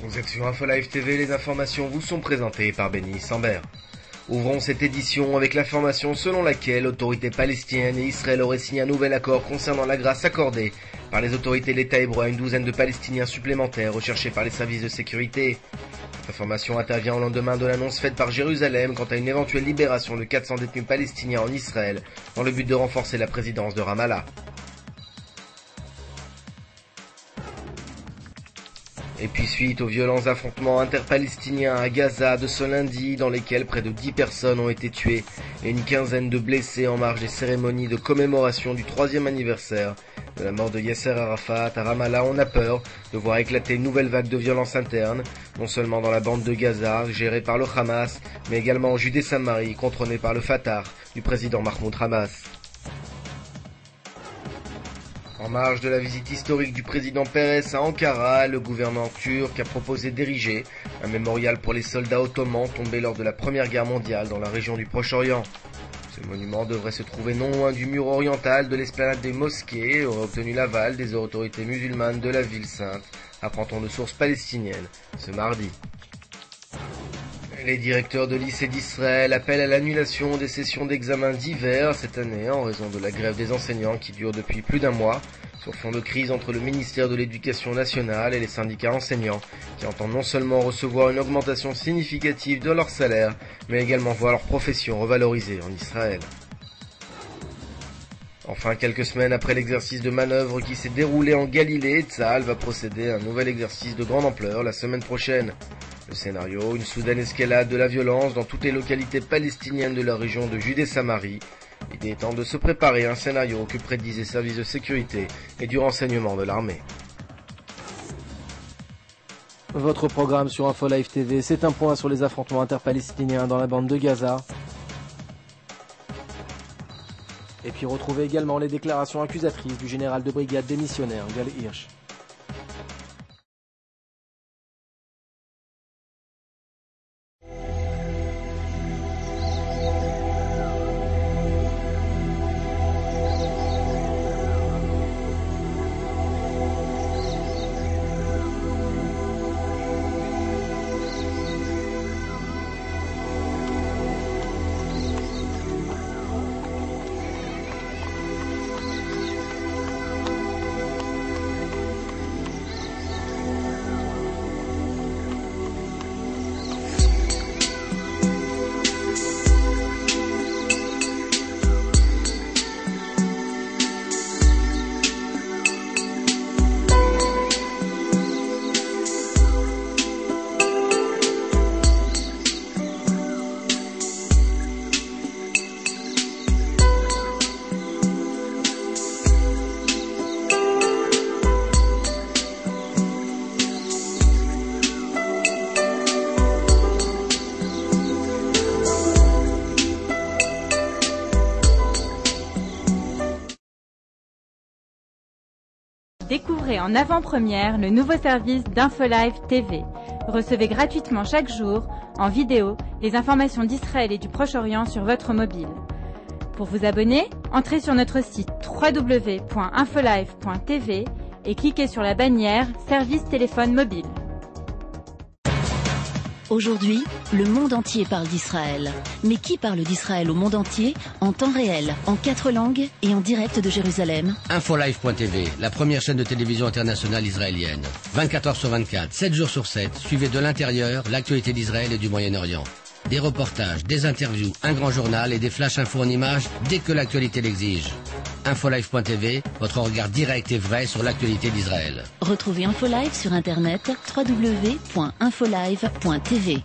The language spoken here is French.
Transaction Info Live TV, les informations vous sont présentées par Benny Sambert. Ouvrons cette édition avec l'information selon laquelle l'autorité palestinienne et Israël auraient signé un nouvel accord concernant la grâce accordée par les autorités de l'État hébreu à une douzaine de Palestiniens supplémentaires recherchés par les services de sécurité. L'information intervient au lendemain de l'annonce faite par Jérusalem quant à une éventuelle libération de 400 détenus palestiniens en Israël dans le but de renforcer la présidence de Ramallah. Et puis suite aux violents affrontements interpalestiniens à Gaza de ce lundi, dans lesquels près de 10 personnes ont été tuées et une quinzaine de blessés en marge des cérémonies de commémoration du 3e anniversaire de la mort de Yasser Arafat à Ramallah, on a peur de voir éclater une nouvelle vague de violence interne, non seulement dans la bande de Gaza, gérée par le Hamas, mais également en Judée-Samarie, contrôlée par le Fatah du président Mahmoud Abbas. En marge de la visite historique du président Pérez à Ankara, le gouvernement turc a proposé d'ériger un mémorial pour les soldats ottomans tombés lors de la Première Guerre mondiale dans la région du Proche-Orient. Ce monument devrait se trouver non loin du mur oriental de l'esplanade des mosquées et aurait obtenu l'aval des autorités musulmanes de la ville sainte, apprend-on de sources palestiniennes ce mardi. Les directeurs de lycées d'Israël appellent à l'annulation des sessions d'examen d'hiver cette année en raison de la grève des enseignants qui dure depuis plus d'un mois, sur fond de crise entre le ministère de l'Éducation nationale et les syndicats enseignants qui entendent non seulement recevoir une augmentation significative de leur salaire, mais également voir leur profession revalorisée en Israël. Enfin, quelques semaines après l'exercice de manœuvre qui s'est déroulé en Galilée, Tsahal va procéder à un nouvel exercice de grande ampleur la semaine prochaine. Le scénario, une soudaine escalade de la violence dans toutes les localités palestiniennes de la région de Judée-Samarie. L'idée étant de se préparer à un scénario que prédisent les services de sécurité et du renseignement de l'armée. Votre programme sur Info Live TV, c'est un point sur les affrontements interpalestiniens dans la bande de Gaza. Et puis retrouvez également les déclarations accusatrices du général de brigade démissionnaire Gal Hirsch. Découvrez en avant-première le nouveau service d'Info Live TV. Recevez gratuitement chaque jour, en vidéo, les informations d'Israël et du Proche-Orient sur votre mobile. Pour vous abonner, entrez sur notre site www.infolive.tv et cliquez sur la bannière Service téléphone mobile. Aujourd'hui, le monde entier parle d'Israël. Mais qui parle d'Israël au monde entier, en temps réel, en 4 langues et en direct de Jérusalem? Infolive.tv, la première chaîne de télévision internationale israélienne. 24 heures sur 24, 7 jours sur 7, suivez de l'intérieur l'actualité d'Israël et du Moyen-Orient. Des reportages, des interviews, un grand journal et des flash infos en images dès que l'actualité l'exige. Infolive.tv, votre regard direct et vrai sur l'actualité d'Israël. Retrouvez Infolive sur internet www.infolive.tv.